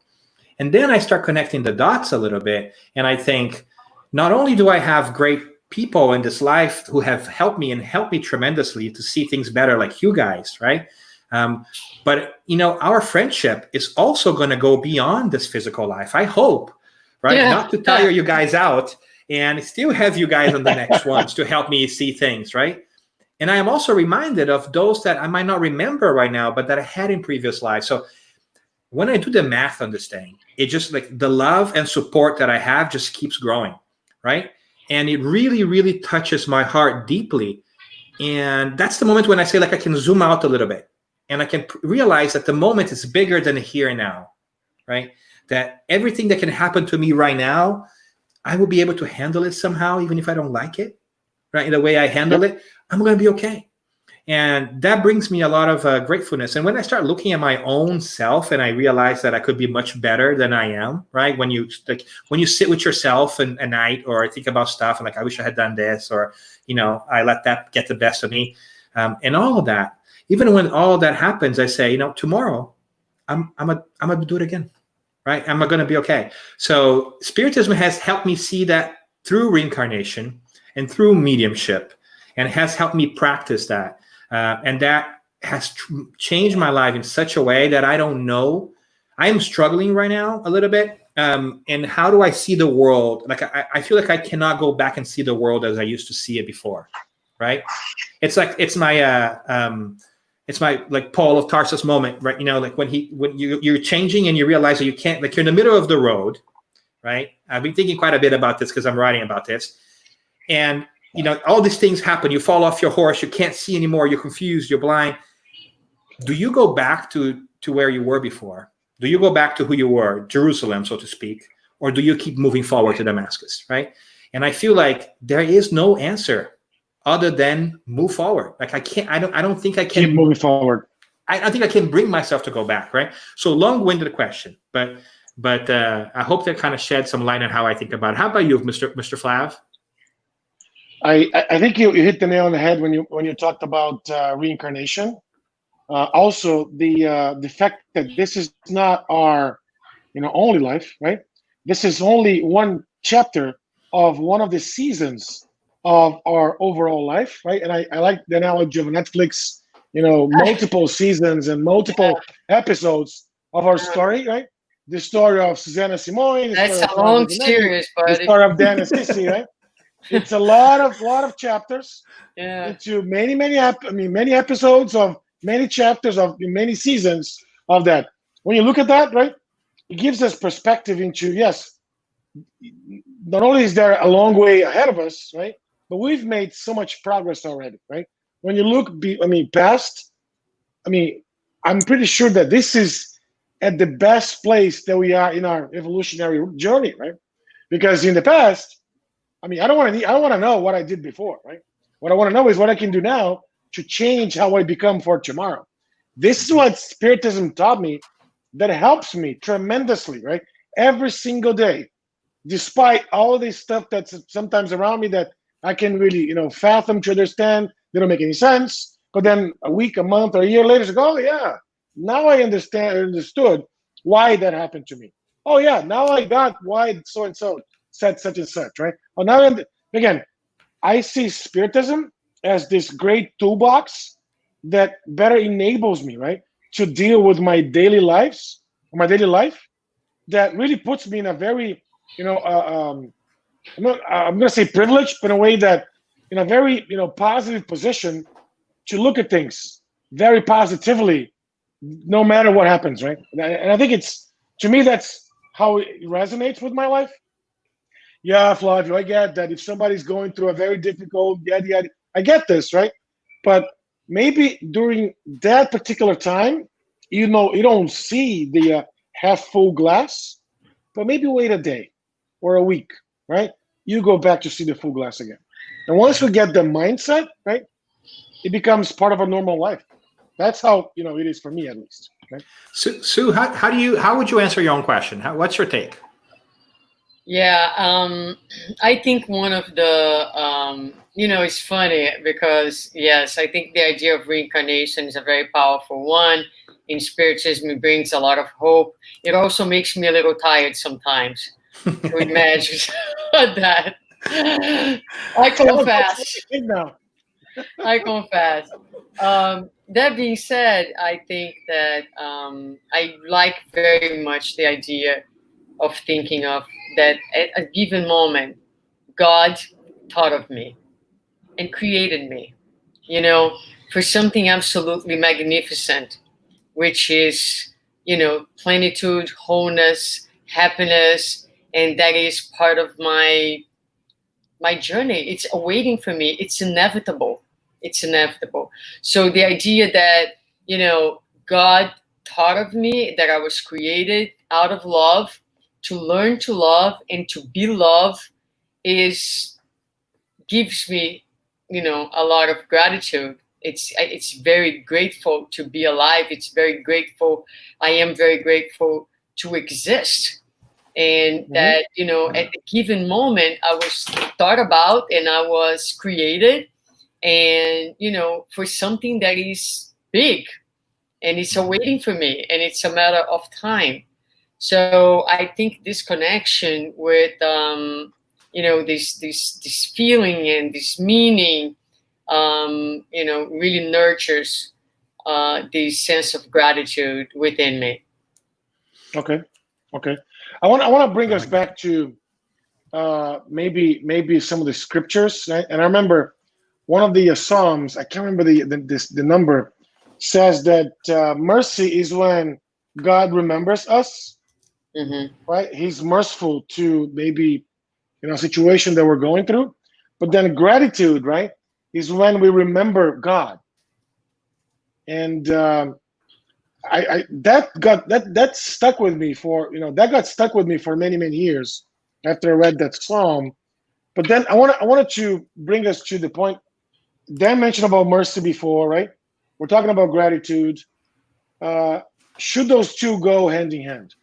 And then I start connecting the dots a little bit, and I think, not only do I have great people in this life who have helped me tremendously to see things better, like you guys, right? But our friendship is also going to go beyond this physical life. I hope, right? Yeah. Not to tire you guys out And I still have you guys on the next ones to help me see things, right? And I am also reminded of those that I might not remember right now, but that I had in previous lives. So when I do the math on this thing, it just like the love and support that I have just keeps growing, right? And it really, really touches my heart deeply. And that's the moment when I say, like, I can zoom out a little bit and I can realize that the moment is bigger than the here and now, right? That everything that can happen to me right now, I will be able to handle it somehow, even if I don't like it, right? In the way I handle it, I'm going to be okay. And that brings me a lot of gratefulness. And when I start looking at my own self and I realize that I could be much better than I am, right? When you sit with yourself at night, or think about stuff and like, I wish I had done this, or, I let that get the best of me, and all of that. Even when all that happens, I say, tomorrow I'm gonna do it again, right? I'm going to be okay. So Spiritism has helped me see that through reincarnation and through mediumship, and has helped me practice that. And that has changed my life in such a way that I don't know. I am struggling right now a little bit. And how do I see the world? Like, I feel like I cannot go back and see the world as I used to see it before, right? It's my like Paul of Tarsus moment, right? Like when you're changing and you realize that you can't, like, you're in the middle of the road, right? I've been thinking quite a bit about this because I'm writing about this. And all these things happen. You fall off your horse. You can't see anymore. You're confused. You're blind. Do you go back to where you were before? Do you go back to who you were, Jerusalem, so to speak? Or do you keep moving forward to Damascus, right? And I feel like there is no answer other than move forward. Like, I don't think I can keep moving forward. I don't think I can bring myself to go back, right? So long-winded question, but I hope that kind of shed some light on how I think about it. How about you, Mr. Flav? I think you hit the nail on the head when you talked about reincarnation. Also, the fact that this is not our only life, right? This is only one chapter of one of the seasons of our overall life, right? And I like the analogy of Netflix, multiple seasons and multiple episodes of our story, right? The story of Suzana Simone, That's a long series, the story of Dan and Sissy, right? It's a lot of chapters into many episodes of many chapters of many seasons of that. When you look at that, right, it gives us perspective into, yes, not only is there a long way ahead of us, right, but we've made so much progress already, right? When you look past, I'm pretty sure that this is at the best place that we are in our evolutionary journey, right? Because in the past, I don't want to know what I did before, right? What I want to know is what I can do now to change how I become for tomorrow. This is what Spiritism taught me that helps me tremendously, right? Every single day, despite all this stuff that's sometimes around me that I can really, fathom to understand, they don't make any sense. But then a week, a month, or a year later, I go, oh yeah, now I understood why that happened to me. Oh yeah, now I got why so and so said such and such, right? Well, now again, I see Spiritism as this great toolbox that better enables me, right, to deal with my daily life, that really puts me in a very, I'm going to say privileged, but in a way that in a very, positive position to look at things very positively, no matter what happens, right? And I think to me, that's how it resonates with my life. Yeah, Flavio, I get that if somebody's going through a very difficult, I get this, right? But maybe during that particular time, you don't see the half full glass, but maybe wait a day or a week, right? You go back to see the full glass again. And once we get the mindset, right, it becomes part of a normal life. That's how, it is for me, at least. Right? Sue, how would you answer your own question? What's your take? Yeah, I think one of the, it's funny because, yes, I think the idea of reincarnation is a very powerful one. In Spiritism, it brings a lot of hope. It also makes me a little tired sometimes to imagine that. I confess. I confess. That being said, I think that I like very much the idea of thinking of that at a given moment, God thought of me and created me, you know, for something absolutely magnificent, which is, you know, plenitude, wholeness, happiness, and that is part of my journey. It's awaiting for me. It's inevitable. It's inevitable. So the idea that, you know, God thought of me, that I was created out of love, to learn to love and to be loved, is gives me, you know, a lot of gratitude. It's very grateful to be alive. It's very grateful. I am very grateful to exist, and that, you know, at the given moment I was thought about and I was created, and, you know, for something that is big, and it's awaiting for me, and it's a matter of time. So I think this connection with, you know, this feeling and this meaning, you know, really nurtures this sense of gratitude within me. Okay. I want to bring us back to maybe some of the scriptures. And I remember one of the Psalms. I can't remember the number. Says that mercy is when God remembers us. Mm-hmm. Right? He's merciful to maybe, you know, a situation that we're going through. But then gratitude, right, is when we remember God. And I that stuck with me for, you know, that got stuck with me for many years after I read that psalm. But then I wanted to bring us to the point. Dan mentioned about mercy before, right? We're talking about gratitude. Should those two go hand in hand?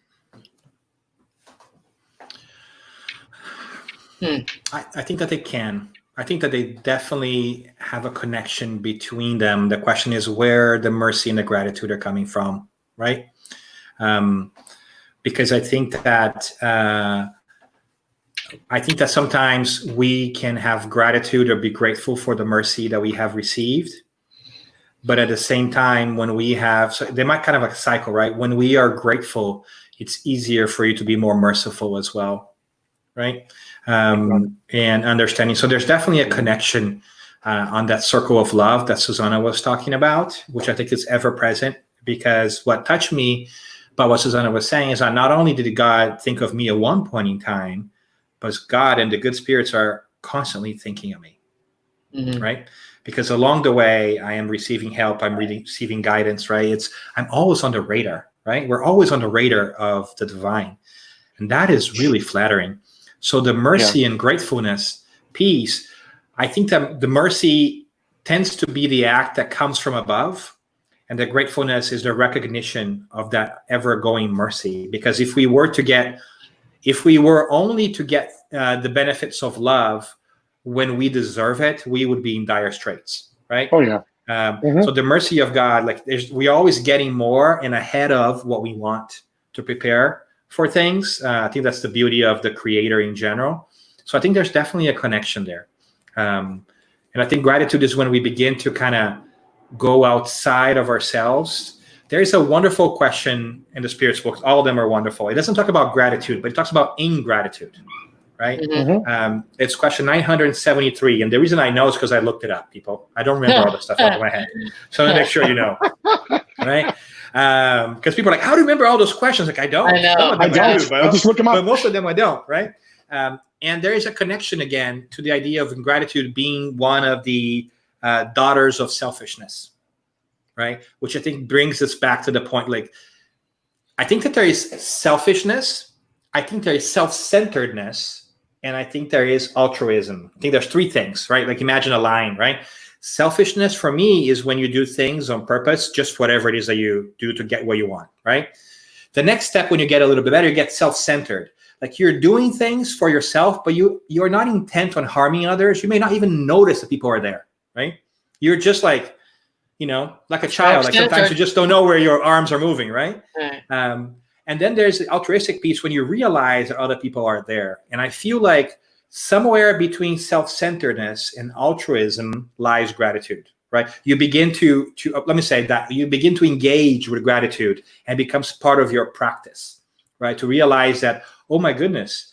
I think that they can. I think that they definitely have a connection between them. The question is where the mercy and the gratitude are coming from, right? Because I think that sometimes we can have gratitude or be grateful for the mercy that we have received. But at the same time, when we have, so they might kind of like a cycle, right? When we are grateful, it's easier for you to be more merciful as well, right? And understanding. So there's definitely a connection on that circle of love that Suzana was talking about, which I think is ever present, because what touched me about what Suzana was saying is that not only did God think of me at one point in time, but God and the good spirits are constantly thinking of me, right? Because along the way, I am receiving help, I'm receiving guidance, right? I'm always on the radar, right? We're always on the radar of the divine. And that is really flattering. So the mercy and gratefulness piece, I think that the mercy tends to be the act that comes from above, and the gratefulness is the recognition of that ever-going mercy. Because if we were only to get the benefits of love when we deserve it, we would be in dire straits, right? Oh yeah. So the mercy of God, like we're always getting more and ahead of what we want to prepare for things. I think that's the beauty of the Creator in general. So I think there's definitely a connection there. And I think gratitude is when we begin to kind of go outside of ourselves. There's a wonderful question in the Spirit's books. All of them are wonderful. It doesn't talk about gratitude, but it talks about ingratitude, right? It's question 973. And the reason I know is because I looked it up, people. I don't remember all the stuff off my head. So let me make sure you know, right? Because people are like, how do you remember all those questions? Like, I don't. I know. Some of them I do, I just look them up. but most of them I don't, right? And there is a connection again to the idea of ingratitude being one of the daughters of selfishness, right? Which I think brings us back to the point, like, I think that there is selfishness, I think there is self-centeredness, and I think there is altruism. I think there's three things, right? Like imagine a line, right? Selfishness for me is when you do things on purpose, just whatever it is that you do to get what you want, right? The next step, when you get a little bit better, you get self-centered. Like you're doing things for yourself, but you're not intent on harming others. You may not even notice that people are there, right? You're just like, you know, like a child. Like sometimes you just don't know where your arms are moving, right? And then there's the altruistic piece when you realize that other people are there. And I feel like somewhere between self-centeredness and altruism lies gratitude, right? You begin to let me say that you begin to engage with gratitude and becomes part of your practice, right? To realize that, oh my goodness,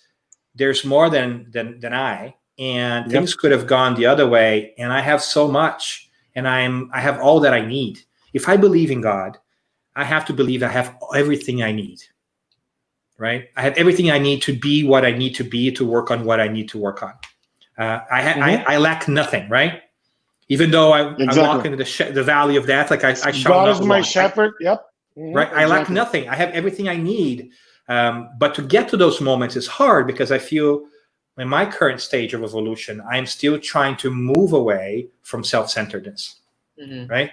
there's more than I, and things could have gone the other way, and I have so much, and I have all that I need. If I believe in God, I have to believe I have everything I need, right? I have everything I need to be what I need to be, to work on what I need to work on. I lack nothing, right? Even though I walk into the valley of death, like I shall God not is my want, shepherd. Yep. Right. I lack nothing. I have everything I need. But to get to those moments is hard, because I feel in my current stage of evolution, I'm still trying to move away from self-centeredness. Right.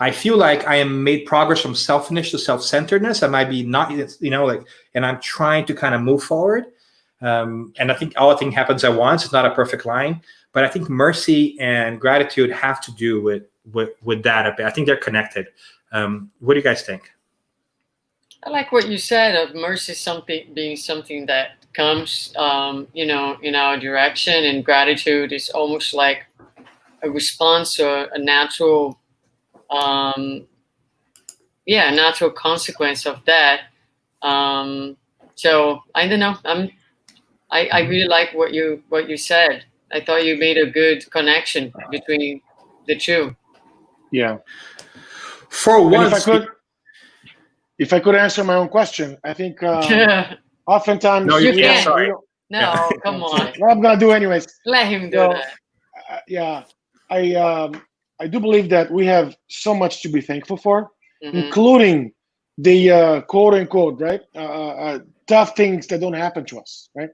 I feel like I am made progress from selfishness to self-centeredness. I might be not, and I'm trying to kind of move forward. And I think all thing happens at once. It's not a perfect line, but I think mercy and gratitude have to do with that a bit. I think they're connected. What do you guys think? I like what you said of mercy being something that comes, in our direction, and gratitude is almost like a response or a natural, natural consequence of that. So I don't know. I really like what you said. I thought you made a good connection between the two. Yeah. For once, if I could answer my own question, I think oftentimes no, you can't. Sorry. No, come on. Well, I'm gonna do anyways. Let him do that. I do believe that we have so much to be thankful for, including the quote unquote tough things that don't happen to us, right?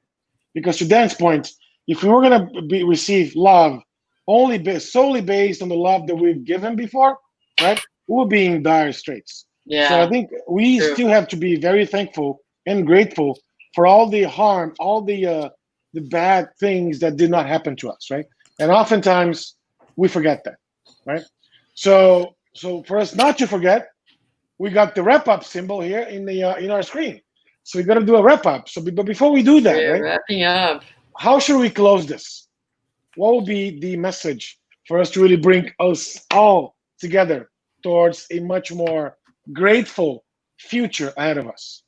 Because to Dan's point, if we were gonna receive love solely based on the love that we've given before, right, we would be in dire straits. Yeah. So I think we still have to be very thankful and grateful for all the harm, all the bad things that did not happen to us, right? And oftentimes we forget that, right? So for us not to forget, we got the wrap up symbol here in our screen. So we got to do a wrap up. So, but before we do that, right? Wrapping up. How should we close this? What will be the message for us to really bring us all together towards a much more grateful future ahead of us?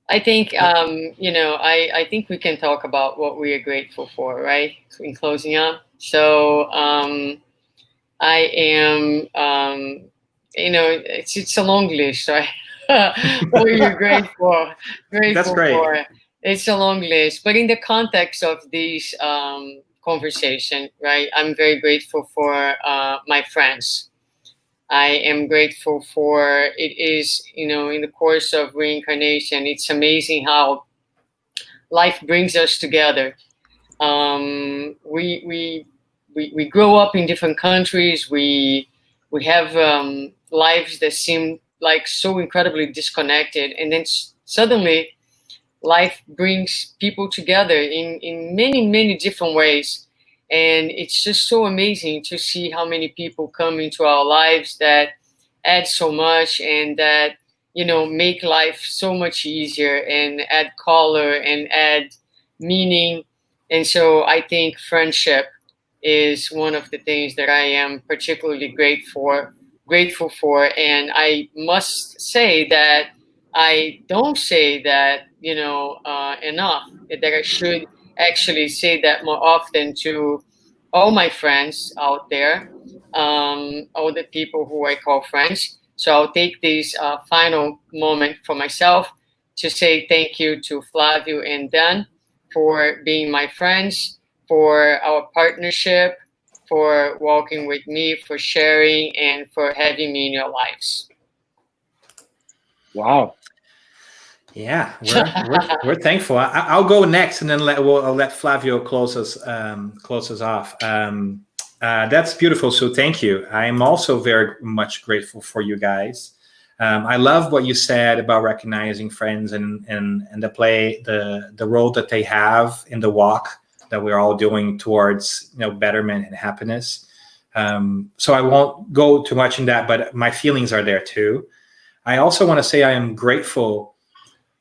I think, I think we can talk about what we are grateful for, right? In closing up. So I am, it's a long list, right? What you're grateful That's great. for. It's a long list, but in the context of these conversation, right? I'm very grateful for my friends. I am grateful for it is, in the course of reincarnation, it's amazing how life brings us together. We grow up in different countries. We have lives that seem like so incredibly disconnected, and then suddenly life brings people together in many different ways. And it's just so amazing to see how many people come into our lives that add so much, and that, make life so much easier, and add color and add meaning. And so I think friendship is one of the things that I am particularly grateful for. And I must say that I don't say that, enough, that I should actually say that more often to all my friends out there, all the people who I call friends. So I'll take this final moment for myself to say thank you to Flavio and Dan for being my friends, for our partnership, for walking with me, for sharing, and for having me in your lives. Wow. Yeah, we're thankful. I'll go next, and then I'll let Flavio close us off. That's beautiful. So thank you. I am also very much grateful for you guys. I love what you said about recognizing friends and the role that they have in the walk that we're all doing towards betterment and happiness. So I won't go too much in that, but my feelings are there too. I also want to say I am grateful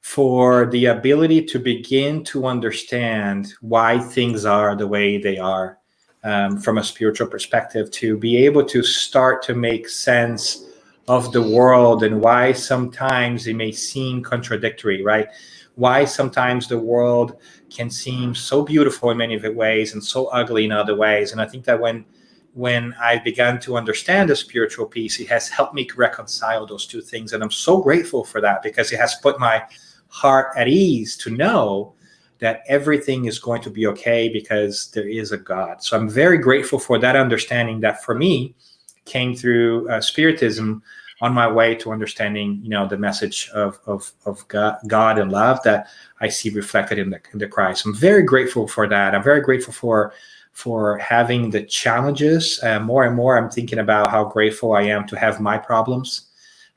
for the ability to begin to understand why things are the way they are, from a spiritual perspective, to be able to start to make sense of the world and why sometimes it may seem contradictory, right? why sometimes the world can seem so beautiful in many ways and so ugly in other ways. And I think that when I began to understand the spiritual piece, it has helped me reconcile those two things. And I'm so grateful for that, because it has put my heart at ease to know that everything is going to be okay because there is a God. So I'm very grateful for that understanding that for me came through Spiritism on my way to understanding, the message of God and love that I see reflected in the Christ. I'm very grateful for that. I'm very grateful for having the challenges. More and more, I'm thinking about how grateful I am to have my problems.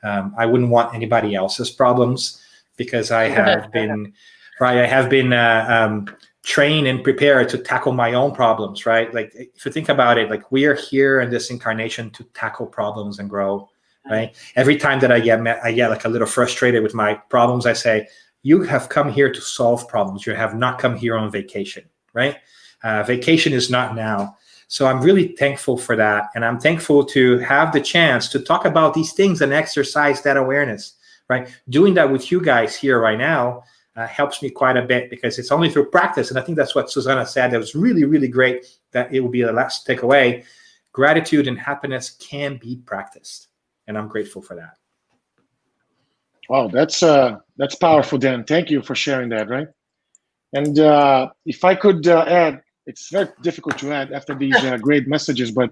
I wouldn't want anybody else's problems, because I have been trained and prepared to tackle my own problems, right? Like, if you think about it, like, we are here in this incarnation to tackle problems and grow, right? Every time that I get like a little frustrated with my problems, I say, you have come here to solve problems. You have not come here on vacation, right? Vacation is not now. So I'm really thankful for that. And I'm thankful to have the chance to talk about these things and exercise that awareness, right? Doing that with you guys here right now helps me quite a bit, because it's only through practice. And I think that's what Suzana said. That was really, really great, that it will be the last takeaway. Gratitude and happiness can be practiced. And I'm grateful for that. Wow, that's powerful, Dan. Thank you for sharing that, right? And if I could add, it's very difficult to add after these great messages, but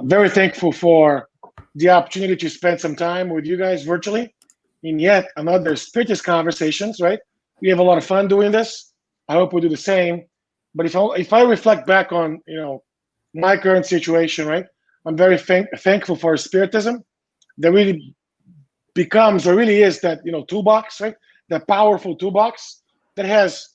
very thankful for the opportunity to spend some time with you guys virtually in yet another Spiritist Conversations, right? We have a lot of fun doing this. I hope we do the same. But if I reflect back on, my current situation, right? I'm very thankful for Spiritism. That really becomes, or really is, that toolbox, right? That powerful toolbox that has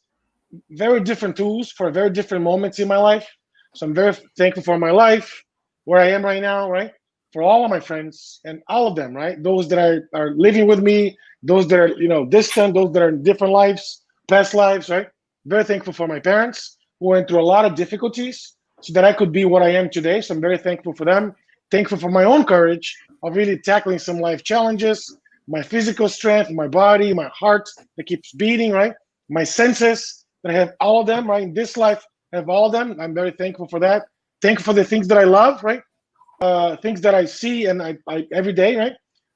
very different tools for very different moments in my life. So I'm very thankful for my life, where I am right now, right? For all of my friends and all of them, right? Those that are living with me, those that are distant, those that are in different lives, past lives, right? Very thankful for my parents, who went through a lot of difficulties so that I could be what I am today. So I'm very thankful for them. Thankful for my own courage of really tackling some life challenges, my physical strength, my body, my heart that keeps beating, right? My senses, that I have all of them, right? In this life, I have all of them. I'm very thankful for that. Thankful for the things that I love, right? Things that I see and I every day, right?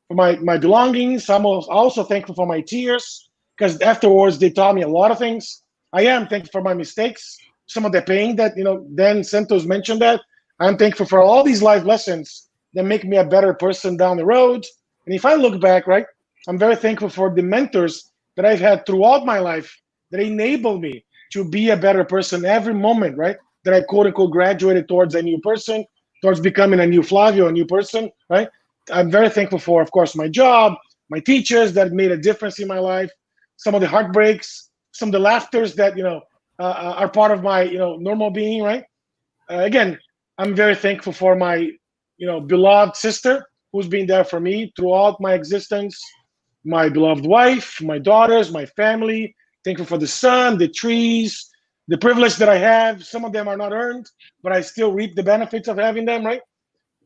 For my belongings. I'm also thankful for my tears, because afterwards they taught me a lot of things. I am thankful for my mistakes, some of the pain that, Dan Santos mentioned that. I'm thankful for all these life lessons that make me a better person down the road. And if I look back, right, I'm very thankful for the mentors that I've had throughout my life that enable me to be a better person every moment, right? That I quote unquote graduated towards a new person, towards becoming a new Flavio, a new person, right? I'm very thankful for, of course, my job, my teachers that made a difference in my life, some of the heartbreaks, some of the laughters that, are part of my, normal being, right? Again, I'm very thankful for my, beloved sister who's been there for me throughout my existence, my beloved wife, my daughters, my family. Thankful for the sun, the trees, the privilege that I have. Some of them are not earned, but I still reap the benefits of having them, right?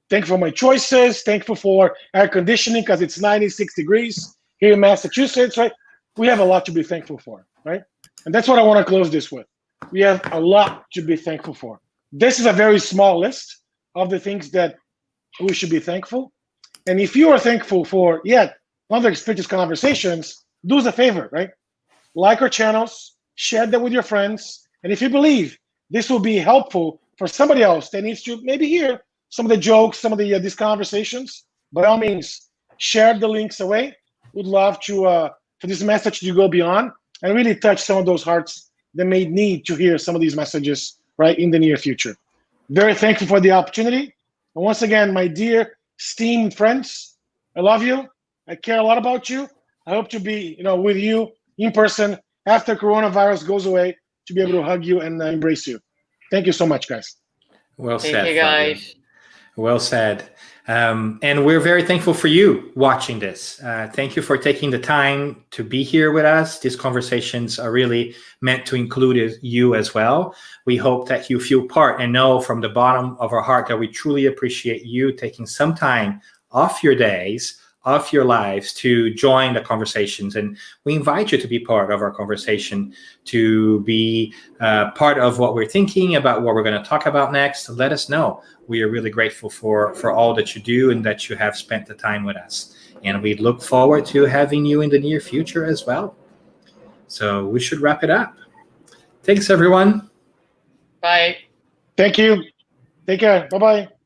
Thankful for my choices. Thankful for air conditioning, because it's 96 degrees here in Massachusetts, right? We have a lot to be thankful for, right? And that's what I want to close this with. We have a lot to be thankful for. This is a very small list of the things that we should be thankful. And if you are thankful for yet another Spiritist Conversations, do us a favor, right? Like our channels, share that with your friends. And if you believe this will be helpful for somebody else that needs to maybe hear some of the jokes, some of these conversations, by all means, share the links away. We'd love to for this message to go beyond and really touch some of those hearts that may need to hear some of these messages right in the near future. Very thankful for the opportunity. And once again, my dear esteemed friends, I love you. I care a lot about you. I hope to be, with you in person after coronavirus goes away, to be able to hug you and embrace you. Thank you so much, guys. Well said, Thank you, Flavio. guys. Well said. And we're very thankful for you watching this. Thank you for taking the time to be here with us. These conversations are really meant to include you as well. We hope that you feel part and know from the bottom of our heart that we truly appreciate you taking some time off your days, of your lives to join the conversations. And we invite you to be part of our conversation, to be part of what we're thinking about, what we're going to talk about next. Let us know. We are really grateful for all that you do and that you have spent the time with us. And we look forward to having you in the near future as well. So we should wrap it up. Thanks, everyone. Bye. Thank you. Take care. Bye-bye.